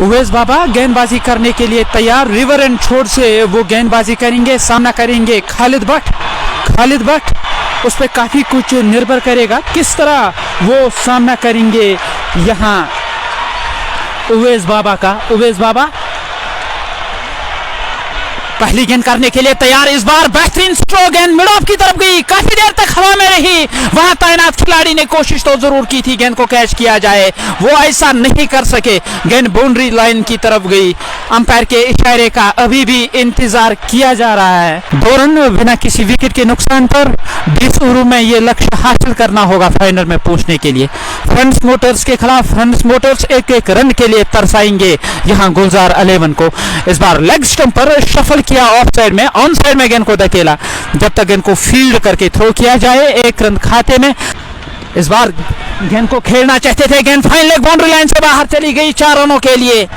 उवैस बाबा गेंदबाजी करने के लिए तैयार, रिवर एंड छोड़ से वो गेंदबाजी करेंगे, सामना करेंगे खालिद भट्ट। खालिद भट्ट उस पर काफ़ी कुछ निर्भर करेगा किस तरह वो सामना करेंगे यहाँ उवैस बाबा का। उवैस बाबा पहली गेंद करने के लिए तैयार, इस बार बेहतरीन स्ट्रोक, गेंद मिड ऑफ की तरफ गई, काफी देर तक हवा में रही। वहां तैनात खिलाड़ी ने कोशिश तो जरूर की थी गेंद को कैच किया जाए, वो ऐसा नहीं कर सके, गेंद बाउंड्री लाइन की तरफ गई। अंपायर के इशारे का अभी भी इंतजार किया जा रहा है। 2 रन बिना किसी विकेट के नुकसान पर 20 ओवरों में ये लक्ष्य हासिल करना होगा फाइनल में पहुंचने के लिए। फ्रेंड्स मोटर्स के खिलाफ फ्रेंड्स मोटर्स एक रन के लिए तरसाएंगे यहाँ गुलजार 11 को। इस बार लेग स्टंप पर शफल किया, ऑफ साइड में, ऑन साइड में गेंद को धकेला, जब तक गेंद को फील्ड करके थ्रो किया जाए 1 रन खाते में। इस बार गेंद को खेलना चाहते थे, गेंद फाइन लेग बाउंड्री लाइन से बाहर चली गई 4 रनों के लिए।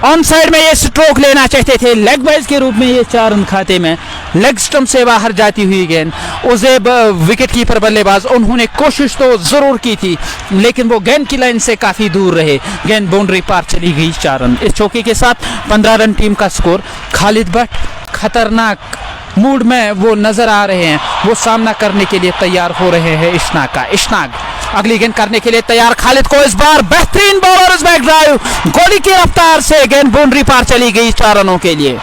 ऑन साइड में ये स्ट्रोक लेना चाहते थे, लेग बाइज के रूप में ये 4 रन खाते में, लेग स्टंप से बाहर जाती हुई गेंद। उज़ैब विकेट कीपर बल्लेबाज, उन्होंने कोशिश तो जरूर की थी लेकिन वो गेंद की लाइन से काफी दूर रहे, गेंद बाउंड्री पार चली गई 4 रन। इस चौके के साथ 15 रन टीम का स्कोर। खालिद भट्ट खतरनाक मूड में वो नजर आ रहे हैं, वो सामना करने के लिए तैयार हो रहे हैं इशनाक का। इशनाक अगली गेंद करने के लिए तैयार, खालिद को इस बार बेहतरीन बॉलर बैक ड्राइव, गोली की रफ्तार से गेंद बाउंड्री पार चली गई 4 रनों के लिए।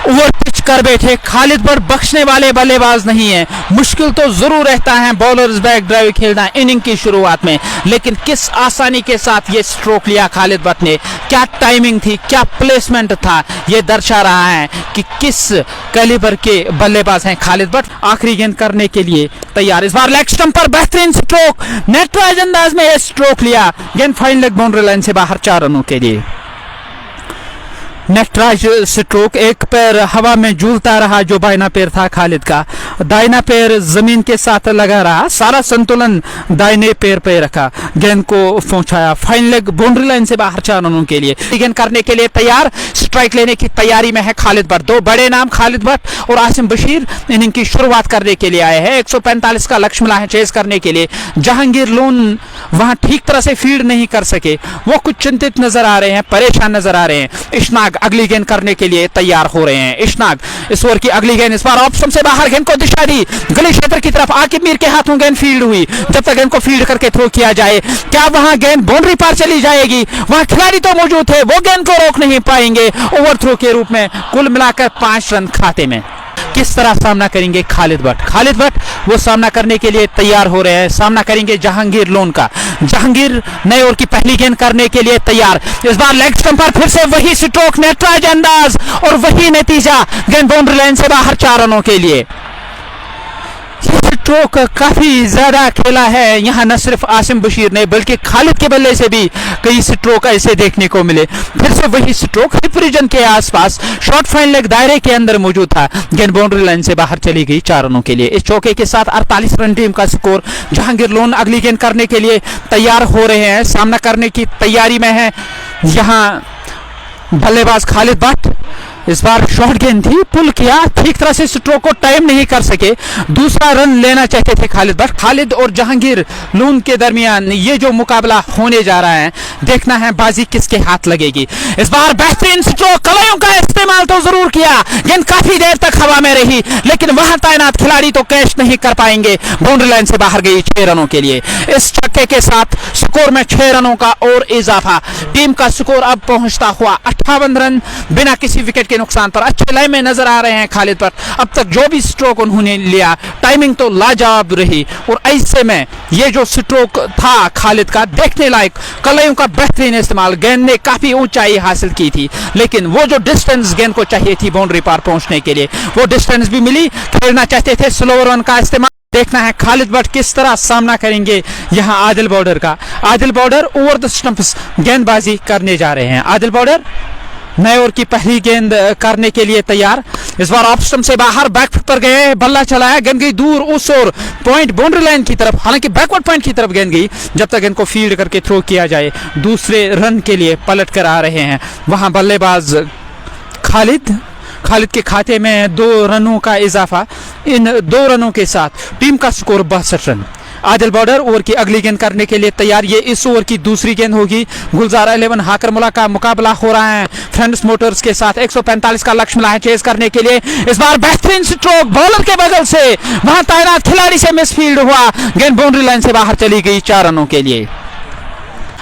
ओवर पिच कर बैठे खालिद भट्ट बख्शने वाले बल्लेबाज नहीं है, मुश्किल तो जरूर रहता है बॉलर्स बैक ड्राइव खेलना इनिंग की शुरुआत में, लेकिन किस आसानी के साथ ये स्ट्रोक लिया खालिद भट्ट ने, क्या टाइमिंग थी, क्या प्लेसमेंट था, ये दर्शा रहा है कि किस कैलिबर के बल्लेबाज हैं खालिद भट्ट। आखिरी गेंद करने के लिए तैयार, इस बार लेग स्टंप पर बेहतरीन स्ट्रोक, नेटराज अंदाज में ये स्ट्रोक लिया, गेंद फाइन लेग बाउंड्री लाइन से बाहर 4 रनों के लिए। नेटराज स्ट्रोक, एक पैर हवा में झूलता रहा जो बाइना पैर था खालिद का, दाहिना पैर जमीन के साथ लगा रहा, सारा संतुलन दाहिने पैर पे रखा, गेंद को पहुंचाया फाइन लेग बाउंड्री लाइन से बाहर 4 रनों के लिए। गेंद करने के लिए तैयार, स्ट्राइक लेने की तैयारी में है खालिद भट्ट। 2 बड़े नाम खालिद भट्ट और आसिम बशीर इनिंग की शुरुआत करने के लिए आए हैं। 145 का लक्ष्य मिला है चेस करने के लिए। जहांगीर लोन वहां ठीक तरह से फील्ड नहीं कर सके, वो कुछ चिंतित नजर आ रहे हैं, परेशान नजर आ रहे हैं। इशनाक अगली गेंद करने के लिए तैयार हो रहे हैं। इशनाक इस ओवर की अगली गेंद, इस बार ऑप्शन से बाहर, गेंद को दिशा दी गली क्षेत्र की तरफ, आकिब मीर के हाथों गेंद फील्ड हुई, जब तक गेंद को फील्ड करके थ्रो किया जाए, क्या वहां गेंद बाउंड्री पार चली जाएगी? वहां खिलाड़ी तो मौजूद थे, वो गेंद को रोक नहीं पाएंगे। ओवर थ्रो के रूप में कुल मिलाकर 5 रन खाते में। किस तरह सामना करेंगे खालिद भट्ट? खालिद भट्ट वो सामना करने के लिए तैयार हो रहे हैं, सामना करेंगे जहांगीर लोन का। जहांगीर नए ओवर की पहली गेंद करने के लिए तैयार, इस बार लेग स्टंप पर फिर से वही स्ट्रोक, नेटराज अंदाज और वही नतीजा, गेंद बाउंड्री लाइन से बाहर 4 रनों के लिए। स्ट्रोक काफी ज्यादा खेला है यहाँ, न सिर्फ आसिम बशीर ने बल्कि खालिद के बल्ले से भी कई स्ट्रोक ऐसे देखने को मिले। फिर से वही स्ट्रोक हिप रीजन के आसपास, शॉर्ट फाइन लेग दायरे के अंदर मौजूद था, गेंद बाउंड्री लाइन से बाहर चली गई 4 रनों के लिए। इस चौके के साथ 48 रन टीम का स्कोर। जहांगीर लोन अगली गेंद करने के लिए तैयार हो रहे हैं, सामना करने की तैयारी में है यहाँ बल्लेबाज खालिद भट्ट। इस बार शॉर्ट गेंद थी, पुल किया, ठीक तरह से स्ट्रोक को टाइम नहीं कर सके, दूसरा रन लेना चाहते थे खालिद भट्ट। खालिद और जहांगीर लोन के दरमियान ये जो मुकाबला होने जा रहा है, देखना है बाजी किसके हाथ लगेगी। इस बार बेहतरीन स्ट्रोक, कलाइयों का इस्तेमाल तो जरूर किया, गेंद काफी देर तक हवा में रही, लेकिन वहां तैनात खिलाड़ी तो कैच नहीं कर पाएंगे, बाउंड्री लाइन से बाहर गई 6 रनों के लिए। इस छक्के के साथ स्कोर में 6 रनों का और इजाफा, टीम का स्कोर अब पहुंचता हुआ 58 रन बिना किसी विकेट के नुकसान पर। अच्छे लाइन में नजर आ रहे हैं खालिद भट्ट। अब तक जो भी स्ट्रोक उन्होंने लिया, टाइमिंग तो लाजवाब रही, और ऐसे में ये जो स्ट्रोक था खालिद का, देखने लायक, कलाइयों का बेहतरीन इस्तेमाल, गेंद ने काफी ऊंचाई हासिल की थी, लेकिन वो जो डिस्टेंस गेंद को चाहिए थी बाउंड्री पार पहुंचने के लिए, वो डिस्टेंस भी मिली। खेलना चाहते थे स्लो रन का इस्तेमाल। देखना है खालिद भट्ट किस तरह सामना करेंगे यहाँ आदिल बॉर्डर का। Adil border over the stumps गेंदबाजी करने जा रहे हैं। आदिल बॉर्डर नए ओवर की पहली गेंद करने के लिए तैयार, इस बार ऑफ स्टंप से बाहर, बैक फुट पर गए, बल्ला चलाया, गेंद गई दूर उस ओर पॉइंट बाउंड्री लाइन की तरफ, हालांकि बैकवर्ड पॉइंट की तरफ गेंद गई, जब तक गेंद को फील्ड करके थ्रो किया जाए। दूसरे रन के लिए पलट कर आ रहे हैं वहां बल्लेबाज खालिद के खाते में 2 रनों का इजाफा। इन 2 रनों के साथ टीम का score 62 run. Adil border over की अगली गेंद करने के लिए तैयार। ये इस ओवर की दूसरी गेंद होगी। गुलजार 11 हाकरमुल्ला का मुकाबला हो रहा है फ्रेंड्स मोटर्स के साथ। 145 का लक्ष्य मिला है चेज करने के लिए। इस बार बेहतरीन स्ट्रोक बॉलर के बगल से, वहां तैनात खिलाड़ी से मिसफील्ड हुआ, गेंद बाउंड्री लाइन से बाहर चली गई 4 रनों के लिए।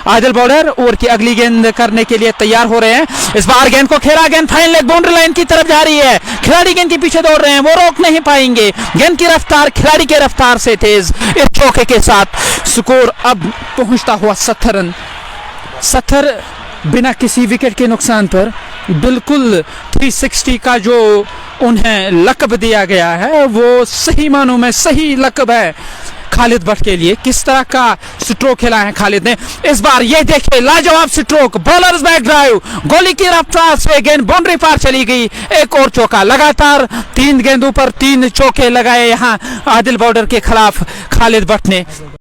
आदिल बॉर्डर ओवर की अगली गेंद करने के लिए तैयार हो रहे हैं। इस बार गेंद को खेला, गेंद फाइन लेग बाउंड्री लाइन की तरफ जा रही है। खिलाड़ी गेंद के पीछे दौड़ रहे हैं, वो रोक नहीं पाएंगे। गेंद की रफ्तार खिलाड़ी के रफ्तार से तेज। इस चौके के साथ स्कोर अब पहुंचता हुआ 70 रन। 70 बिना किसी विकेट के नुकसान पर बिल्कुल 360 का जो उन्हें लक़ब दिया गया है वो सही मानों में सही लक़ब है खालिद भट्ट के लिए। किस तरह का स्ट्रोक खेला है खालिद ने इस बार, ये देखिए लाजवाब स्ट्रोक, बॉलर्स बैक ड्राइव, गोली की रफ्तार से गेंद बाउंड्री पार चली गई। एक और चौका, लगातार 3 गेंदों पर 3 चौके लगाए यहां आदिल बॉर्डर के खिलाफ खालिद भट्ट ने।